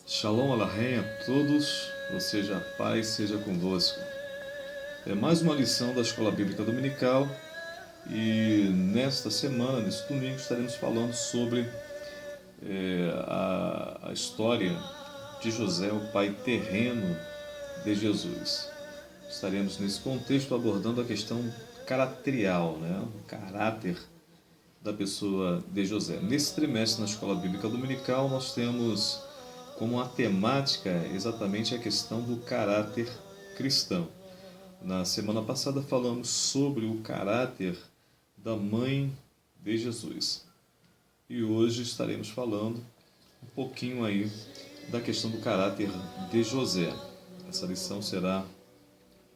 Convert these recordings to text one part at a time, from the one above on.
Shalom Aleichem a todos, ou seja, a paz seja convosco. É mais uma lição da Escola Bíblica Dominical e nesta semana, neste domingo, estaremos falando sobre a história de José, o pai terreno de Jesus. Estaremos nesse contexto abordando a questão caracterial, o caráter da pessoa de José. Nesse trimestre na Escola Bíblica Dominical nós temos como a temática exatamente a questão do caráter cristão. Na semana passada falamos sobre o caráter da mãe de Jesus. E hoje estaremos falando um pouquinho aí da questão do caráter de José. Essa lição será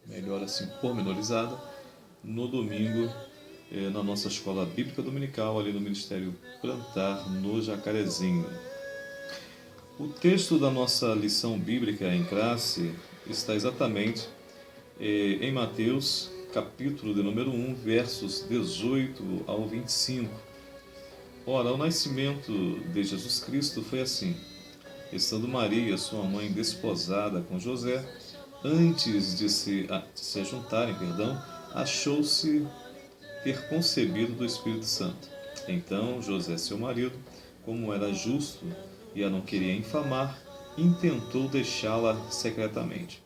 melhor assim pormenorizada no domingo na nossa escola bíblica dominical ali no Ministério Plantar no Jacarezinho. O texto da nossa lição bíblica em classe está exatamente em Mateus, capítulo de número 1, versos 18 ao 25. Ora, o nascimento de Jesus Cristo foi assim. Estando Maria, sua mãe, desposada com José, antes de se juntarem, achou-se ter concebido do Espírito Santo. Então José, seu marido, como era justo e a não queria infamar, intentou deixá-la secretamente.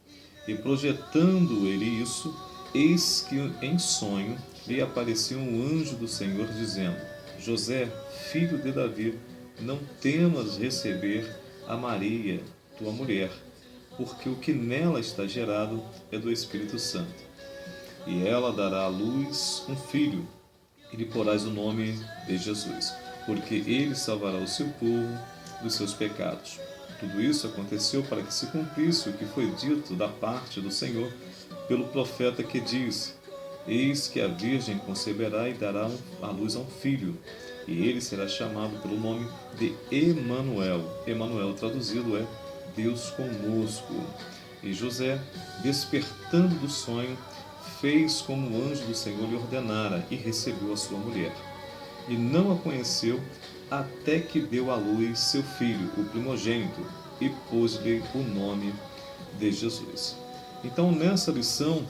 E projetando ele isso, eis que em sonho lhe apareceu um anjo do Senhor dizendo: José, filho de Davi, não temas receber a Maria, tua mulher, porque o que nela está gerado é do Espírito Santo. E ela dará à luz um filho, e lhe porás o nome de Jesus, porque ele salvará o seu povo dos seus pecados. Tudo isso aconteceu para que se cumprisse o que foi dito da parte do Senhor pelo profeta que diz: Eis que a Virgem conceberá e dará à luz a um filho, e ele será chamado pelo nome de Emanuel. Emanuel traduzido é Deus conosco. E José, despertando do sonho, fez como o anjo do Senhor lhe ordenara e recebeu a sua mulher. E não a conheceu até que deu à luz seu filho, o primogênito, e pôs-lhe o nome de Jesus. Então, nessa lição,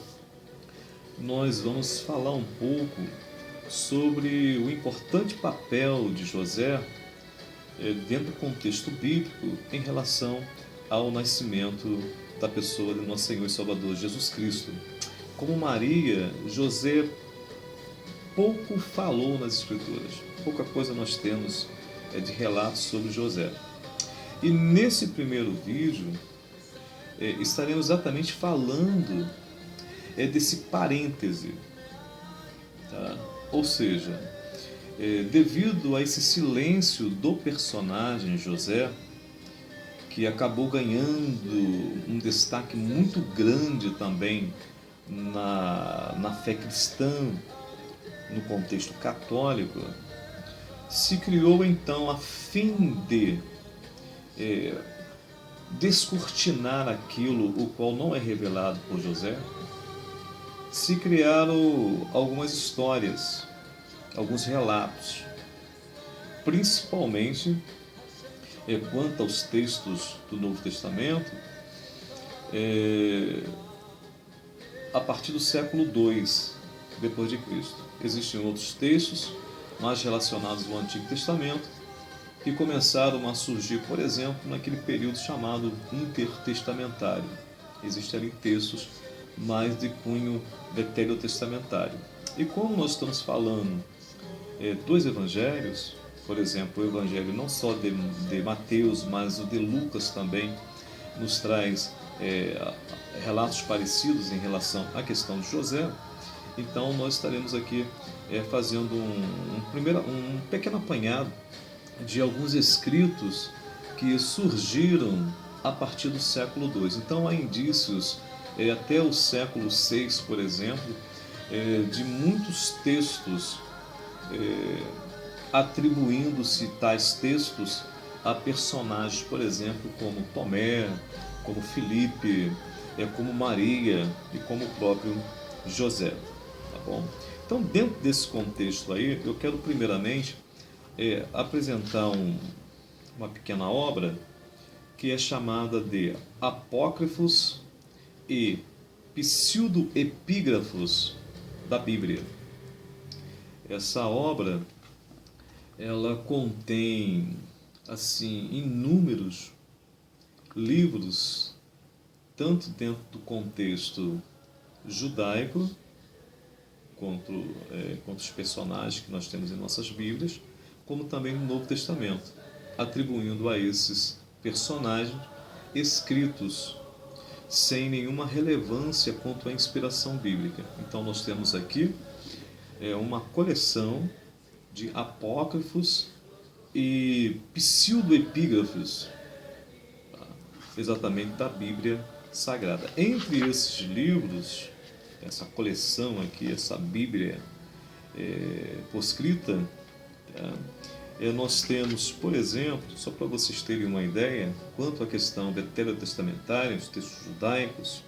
nós vamos falar um pouco sobre o importante papel de José dentro do contexto bíblico em relação ao nascimento da pessoa de nosso Senhor e Salvador Jesus Cristo. Como Maria, José pouco falou nas Escrituras. Pouca coisa nós temos de relatos sobre José. E nesse primeiro vídeo, estaremos exatamente falando desse parêntese. Tá? Ou seja, devido a esse silêncio do personagem José, que acabou ganhando um destaque muito grande também na fé cristã, no contexto católico, se criou então a fim de descortinar aquilo o qual não é revelado por José, se criaram algumas histórias, alguns relatos, principalmente quanto aos textos do Novo Testamento, a partir do século II depois de Cristo. Existiam outros textos mais relacionados ao Antigo Testamento que começaram a surgir, por exemplo, naquele período chamado intertestamentário. Existem ali textos mais de cunho veterotestamentário. E como nós estamos falando dos evangelhos, por exemplo, o evangelho não só de Mateus, mas o de Lucas também nos traz relatos parecidos em relação à questão de José. Então nós estaremos aqui fazendo um pequeno apanhado de alguns escritos que surgiram a partir do século II. Então há indícios até o século VI, por exemplo, de muitos textos atribuindo-se tais textos a personagens, por exemplo, como Tomé, como Filipe, como Maria e como o próprio José. Tá bom? Então, dentro desse contexto aí, eu quero primeiramente apresentar uma pequena obra que é chamada de Apócrifos e Pseudoepígrafos da Bíblia. Essa obra, ela contém assim inúmeros livros, tanto dentro do contexto judaico, quanto os personagens que nós temos em nossas Bíblias, como também no Novo Testamento, atribuindo a esses personagens escritos sem nenhuma relevância quanto à inspiração bíblica. Então nós temos aqui uma coleção de apócrifos e pseudoepígrafos, exatamente da Bíblia Sagrada. Entre esses livros, essa coleção aqui, essa Bíblia poscrita, nós temos, por exemplo, só para vocês terem uma ideia, quanto à questão veterotestamentária, os textos judaicos,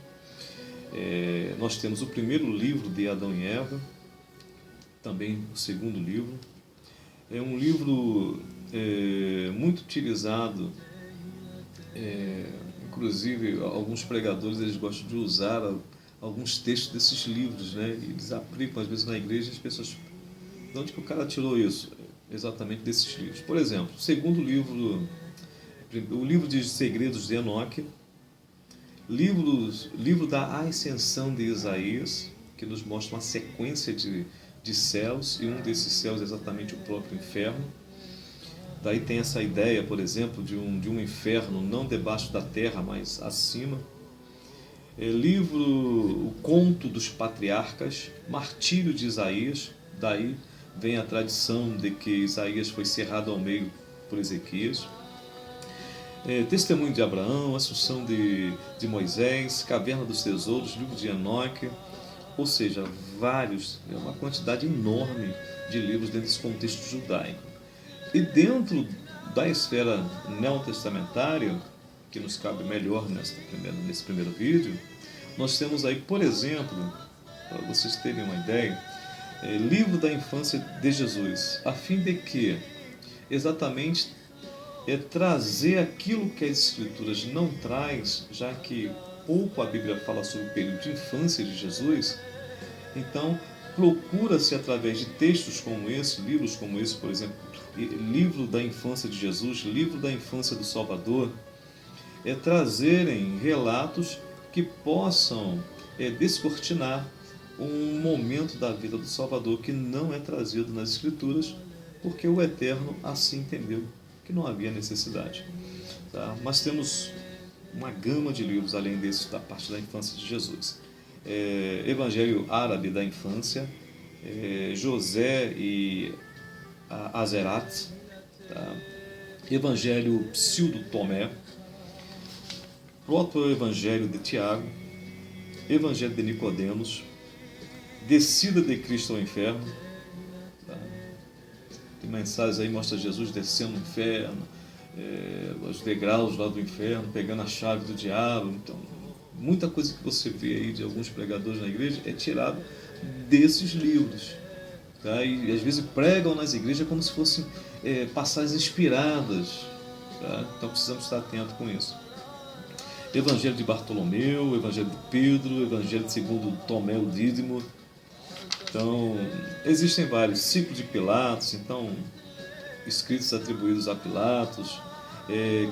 nós temos o primeiro livro de Adão e Eva, também o segundo livro. É um livro muito utilizado, inclusive alguns pregadores eles gostam de usar alguns textos desses livros, né? Eles aplicam às vezes na igreja e as pessoas, de onde que o cara tirou isso? Exatamente desses livros. Por exemplo, o segundo livro, o livro de Segredos de Enoque, livro da Ascensão de Isaías, que nos mostra uma sequência de céus, e um desses céus é exatamente o próprio inferno. Daí tem essa ideia, por exemplo, de um inferno não debaixo da terra, mas acima. O Conto dos Patriarcas, Martírio de Isaías, daí vem a tradição de que Isaías foi cerrado ao meio por Ezequias. Testemunho de Abraão, Assunção de Moisés, Caverna dos Tesouros, Livro de Enoque, ou seja, uma quantidade enorme de livros dentro desse contexto judaico. E dentro da esfera neotestamentária, que nos cabe melhor nesse primeiro vídeo, nós temos aí, por exemplo, para vocês terem uma ideia, livro da infância de Jesus, a fim de que exatamente trazer aquilo que as Escrituras não traz, já que pouco a Bíblia fala sobre o período de infância de Jesus. Então procura-se através de textos como esse, livros como esse, por exemplo, livro da infância de Jesus, livro da infância do Salvador, trazerem relatos que possam descortinar um momento da vida do Salvador que não é trazido nas Escrituras, porque o Eterno assim entendeu que não havia necessidade. Tá? Mas temos uma gama de livros além desse da parte da infância de Jesus. Evangelho árabe da infância, José e Azerat, tá? Evangelho Pseudo-Tomé, Proto-Evangelho de Tiago, Evangelho de Nicodemos, Descida de Cristo ao Inferno. Tá? Tem mensagens aí, mostra Jesus descendo no inferno, os degraus lá do inferno, pegando a chave do diabo. Então, muita coisa que você vê aí de alguns pregadores na igreja é tirado desses livros. Tá? E às vezes pregam nas igrejas como se fossem passagens inspiradas. Tá? Então precisamos estar atentos com isso. Evangelho de Bartolomeu, Evangelho de Pedro, Evangelho segundo Tomé o Dídimo. Então, existem vários. Ciclo de Pilatos, então, escritos atribuídos a Pilatos.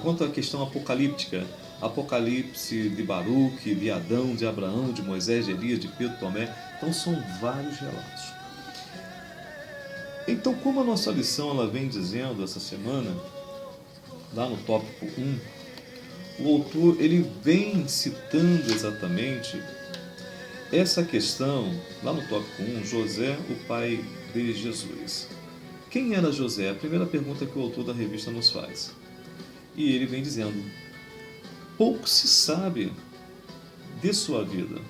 Quanto à questão apocalíptica, Apocalipse de Baruque, de Adão, de Abraão, de Moisés, de Elias, de Pedro, Tomé. Então, são vários relatos. Então, como a nossa lição ela vem dizendo essa semana, lá no tópico 1, o autor ele vem citando exatamente essa questão, lá no tópico 1, José, o pai de Jesus. Quem era José? A primeira pergunta que o autor da revista nos faz. E ele vem dizendo, pouco se sabe de sua vida.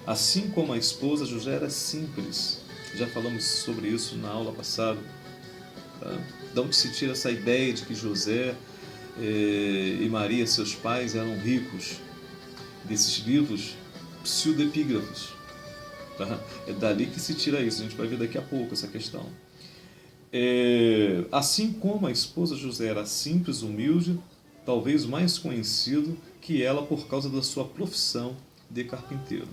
Assim como a esposa, José era simples. Já falamos sobre isso na aula passada. Tá? De onde se tira essa ideia de que José e Maria, seus pais, eram ricos? Desses livros pseudoepígrafos. Tá? É dali que se tira isso. A gente vai ver daqui a pouco essa questão. Assim como a esposa José era simples, humilde, talvez mais conhecido que ela por causa da sua profissão de carpinteiro.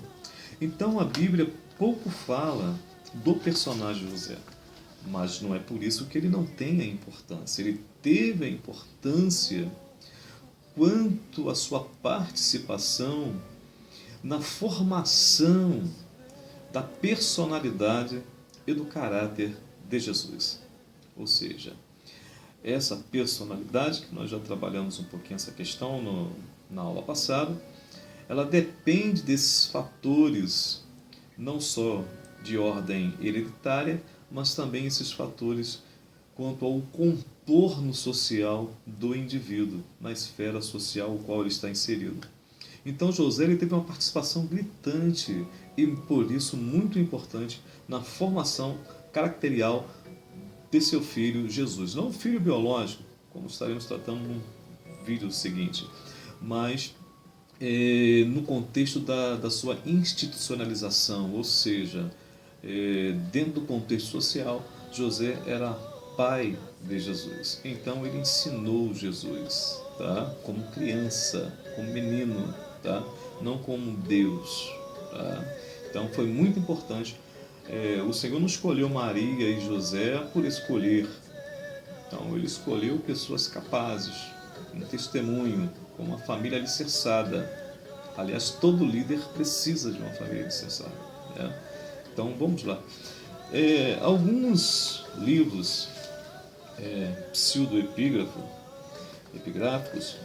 Então a Bíblia pouco fala do personagem José, mas não é por isso que ele não tem a importância. Ele teve a importância quanto à sua participação na formação da personalidade e do caráter de Jesus. Ou seja, essa personalidade, que nós já trabalhamos um pouquinho essa questão na aula passada, ela depende desses fatores, não só de ordem hereditária, mas também esses fatores quanto ao contorno social do indivíduo, na esfera social no qual ele está inserido. Então José ele teve uma participação gritante e, por isso, muito importante na formação caracterial de seu filho Jesus. Não o filho biológico, como estaremos tratando no vídeo seguinte, mas no contexto da sua institucionalização, ou seja, dentro do contexto social, José era pai de Jesus. Então ele ensinou Jesus, tá? Como criança, como menino, tá? Não como Deus. Tá? Então foi muito importante. O Senhor não escolheu Maria e José por escolher. Então ele escolheu pessoas capazes, um testemunho, com uma família alicerçada. Aliás, todo líder precisa de uma família alicerçada. Né? Então vamos lá. Alguns livros pseudo-epigráficos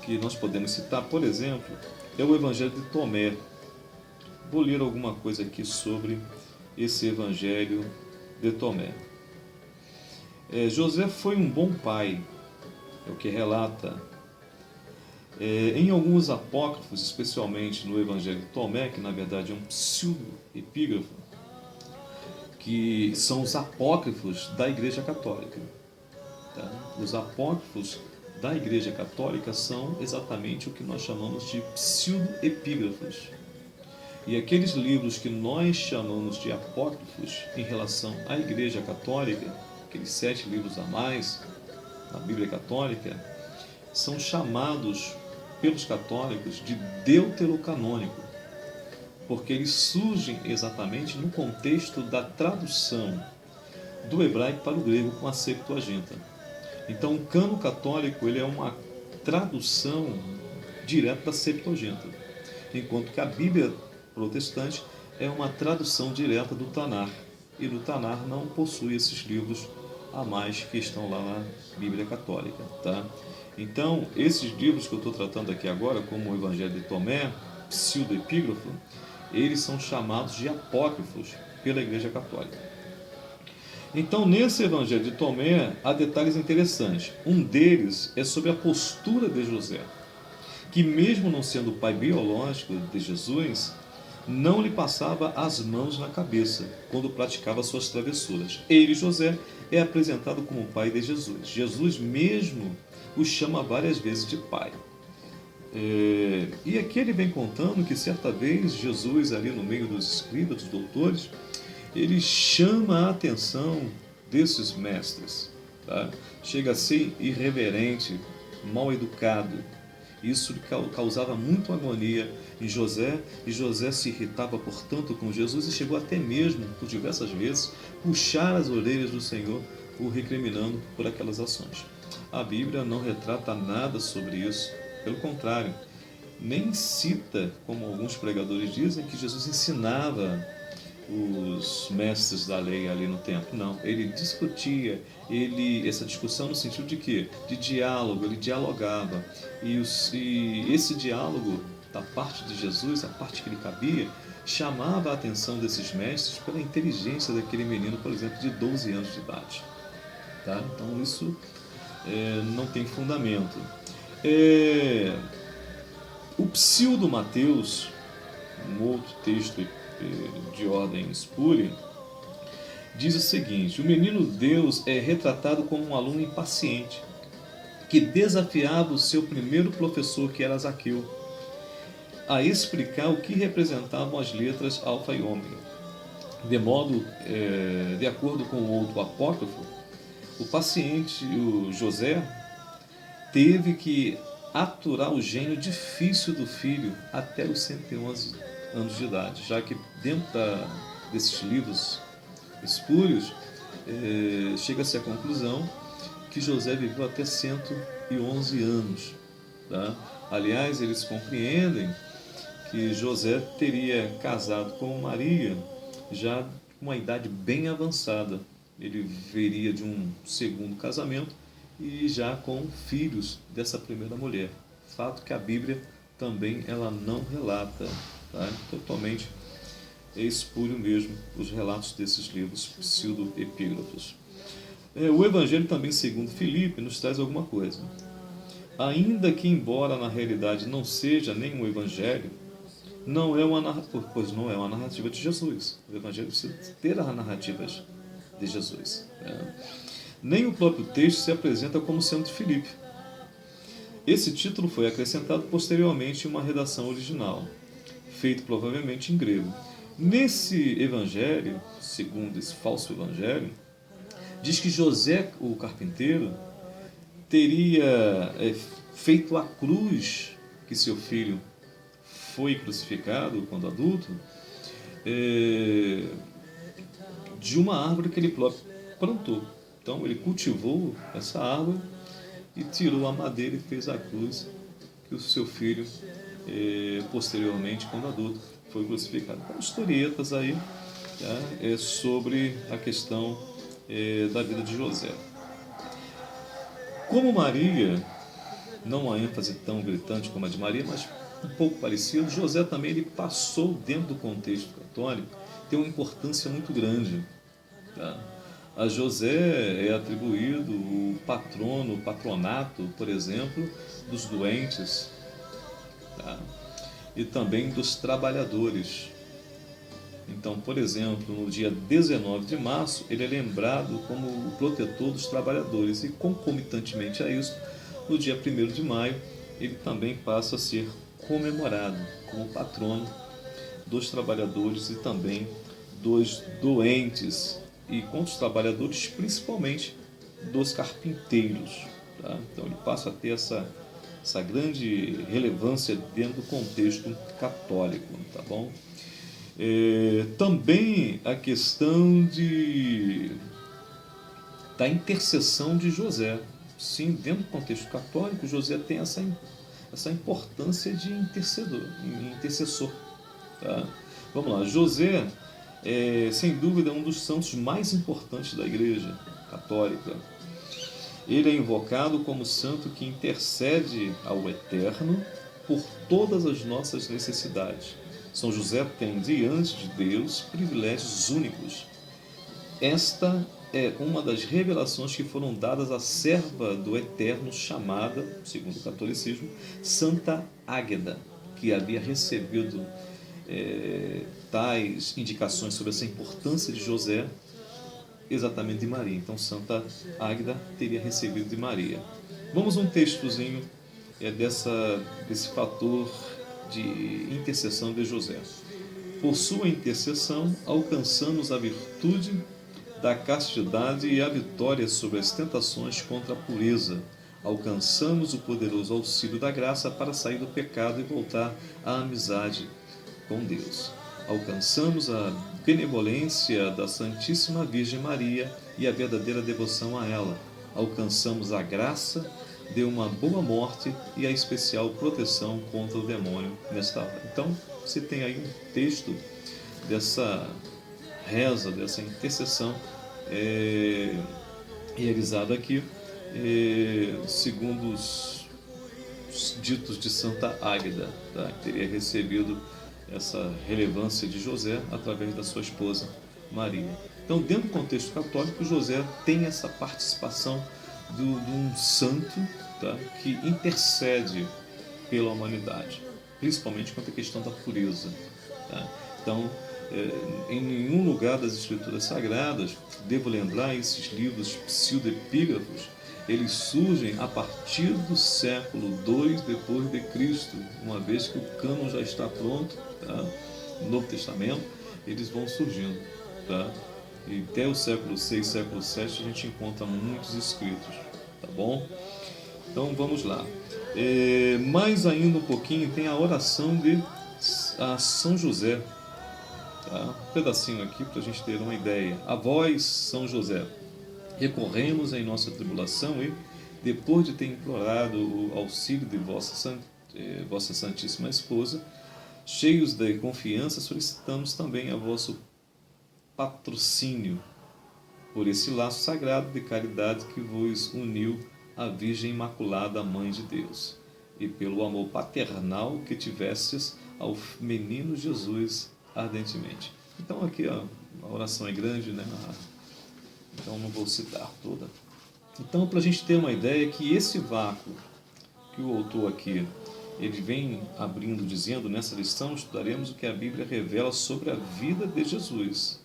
que nós podemos citar, por exemplo, é o Evangelho de Tomé. Vou ler alguma coisa aqui sobre esse Evangelho de Tomé. José foi um bom pai, é o que relata. Em alguns apócrifos, especialmente no Evangelho de Tomé, que na verdade é um pseudo-epígrafo, que são os apócrifos da Igreja Católica. Tá? Os apócrifos da Igreja Católica são exatamente o que nós chamamos de pseudo-epígrafos. E aqueles livros que nós chamamos de apócrifos em relação à Igreja Católica, aqueles 7 livros a mais na Bíblia Católica, são chamados pelos católicos de deuterocanônico, porque eles surgem exatamente no contexto da tradução do hebraico para o grego com a Septuaginta. Então, o cânon católico ele é uma tradução direta da Septuaginta, enquanto que a Bíblia protestante é uma tradução direta do Tanar, e do Tanar não possui esses livros a mais que estão lá na Bíblia Católica. Tá? Então, esses livros que eu estou tratando aqui agora, como o Evangelho de Tomé, pseudo-epígrafo, eles são chamados de apócrifos pela Igreja Católica. Então, nesse Evangelho de Tomé, há detalhes interessantes. Um deles é sobre a postura de José, que mesmo não sendo o pai biológico de Jesus, não lhe passava as mãos na cabeça quando praticava suas travessuras. Ele, José, é apresentado como o pai de Jesus. Jesus mesmo o chama várias vezes de pai. E aqui ele vem contando que certa vez Jesus, ali no meio dos escribas, dos doutores, ele chama a atenção desses mestres. Tá? Chega a ser irreverente, mal educado. Isso causava muito agonia em José, e José se irritava, portanto, com Jesus e chegou até mesmo, por diversas vezes, puxar as orelhas do Senhor, o recriminando por aquelas ações. A Bíblia não retrata nada sobre isso, pelo contrário, nem cita, como alguns pregadores dizem, que Jesus ensinava os mestres da lei ali no templo. Não, ele discutia, essa discussão no sentido de quê? De diálogo, ele dialogava. E esse diálogo da parte de Jesus, a parte que lhe cabia, chamava a atenção desses mestres pela inteligência daquele menino, por exemplo, de 12 anos de idade. Tá? Então isso não tem fundamento. O Pseudo Mateus, um outro texto de ordem espúria, diz o seguinte: o menino Deus é retratado como um aluno impaciente, que desafiava o seu primeiro professor, que era Zaqueu, a explicar o que representavam as letras alfa e ômega. De acordo com o outro apócrifo, o paciente, o José, teve que aturar o gênio difícil do filho até os 111 anos de idade, já que dentro desses livros espúrios, chega-se à conclusão que José viveu até 111 anos. Tá? Aliás, eles compreendem que José teria casado com Maria já com uma idade bem avançada. Ele viria de um segundo casamento e já com filhos dessa primeira mulher. Fato que a Bíblia também ela não relata, tá? Totalmente espúrio mesmo os relatos desses livros pseudo-epígrafos. O Evangelho também, segundo Filipe, nos traz alguma coisa. Ainda que, embora na realidade não seja nenhum Evangelho, pois não é uma narrativa de Jesus. O Evangelho precisa ter as narrativas de Jesus. Nem o próprio texto se apresenta como sendo de Filipe. Esse título foi acrescentado posteriormente em uma redação original, feito provavelmente em grego. Nesse evangelho, segundo esse falso evangelho, diz que José, o carpinteiro, teria feito a cruz que seu filho foi crucificado quando adulto, de uma árvore que ele plantou. Então ele cultivou essa árvore e tirou a madeira e fez a cruz que o seu filho, posteriormente, quando adulto, foi crucificado. Então, historietas aí, tá, sobre a questão da vida de José. Como Maria, não uma ênfase tão gritante como a de Maria, mas um pouco parecido, José também ele passou dentro do contexto católico, tem uma importância muito grande. Tá? A José é atribuído o patronato, por exemplo, dos doentes, tá? E também dos trabalhadores. Então, por exemplo, no dia 19 de março, ele é lembrado como o protetor dos trabalhadores e, concomitantemente a isso, no dia 1º de maio, ele também passa a ser comemorado como patrono dos trabalhadores e também dos doentes, e com os trabalhadores, principalmente dos carpinteiros. Tá? Então, ele passa a ter essa grande relevância dentro do contexto católico. Tá bom? Também a questão da intercessão de José. Sim, dentro do contexto católico, José tem essa importância de intercessor. Tá? Vamos lá, José sem dúvida, um dos santos mais importantes da Igreja Católica. Ele é invocado como santo que intercede ao Eterno por todas as nossas necessidades. São José tem, diante de Deus, privilégios únicos. Esta é uma das revelações que foram dadas à serva do Eterno, chamada, segundo o catolicismo, Santa Águeda, que havia recebido tais indicações sobre essa importância de José, exatamente de Maria. Então, Santa Águeda teria recebido de Maria. Vamos a um textozinho desse fator de intercessão de José. Por sua intercessão, alcançamos a virtude da castidade e a vitória sobre as tentações contra a pureza. Alcançamos o poderoso auxílio da graça para sair do pecado e voltar à amizade com Deus. Alcançamos a benevolência da Santíssima Virgem Maria e a verdadeira devoção a ela. Alcançamos a graça de uma boa morte e a especial proteção contra o demônio nesta hora. Então, você tem aí um texto dessa reza, dessa intercessão realizada aqui, segundo os ditos de Santa Águeda, tá? Que teria recebido essa relevância de José através da sua esposa Maria. Então, dentro do contexto católico, José tem essa participação de um santo, tá? Que intercede pela humanidade, principalmente quanto à questão da pureza. Tá? Então, em nenhum lugar das Escrituras Sagradas, devo lembrar, esses livros pseudoepígrafos, eles surgem a partir do século II depois de Cristo, uma vez que o cânon já está pronto, tá? No Novo Testamento, eles vão surgindo. Tá? E até o século VI, século VII, a gente encontra muitos escritos. Tá bom? Então vamos lá. Mais ainda um pouquinho tem a oração de a São José. Tá? Um pedacinho aqui para a gente ter uma ideia. A vós, São José, recorremos em nossa tribulação e, depois de ter implorado o auxílio de vossa Santíssima Esposa, cheios de confiança, solicitamos também a vosso patrocínio por esse laço sagrado de caridade que vos uniu à Virgem Imaculada, Mãe de Deus, e pelo amor paternal que tivestes ao menino Jesus ardentemente. Então aqui a oração é grande, né? Então não vou citar toda. Então, para a gente ter uma ideia que esse vácuo que o autor aqui ele vem abrindo, dizendo, nessa lição estudaremos o que a Bíblia revela sobre a vida de Jesus,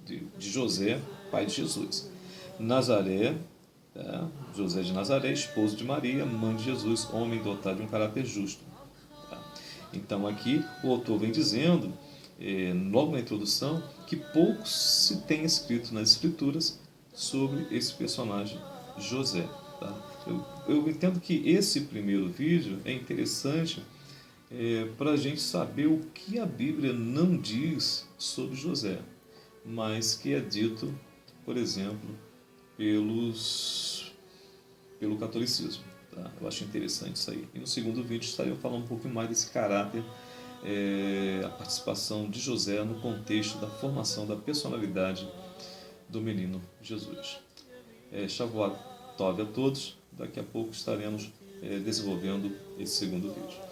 de José, pai de Jesus. Nazaré, José de Nazaré, esposo de Maria, mãe de Jesus, homem dotado de um caráter justo. Então aqui o autor vem dizendo, logo na introdução, que pouco se tem escrito nas Escrituras sobre esse personagem José. Tá? Eu entendo que esse primeiro vídeo é interessante para a gente saber o que a Bíblia não diz sobre José, mas que é dito, por exemplo, pelo catolicismo. Tá? Eu acho interessante isso aí. E no segundo vídeo estarei falando um pouco mais desse caráter, a participação de José no contexto da formação da personalidade do menino Jesus. Shavuot Tov a todos. Daqui a pouco estaremos desenvolvendo esse segundo vídeo.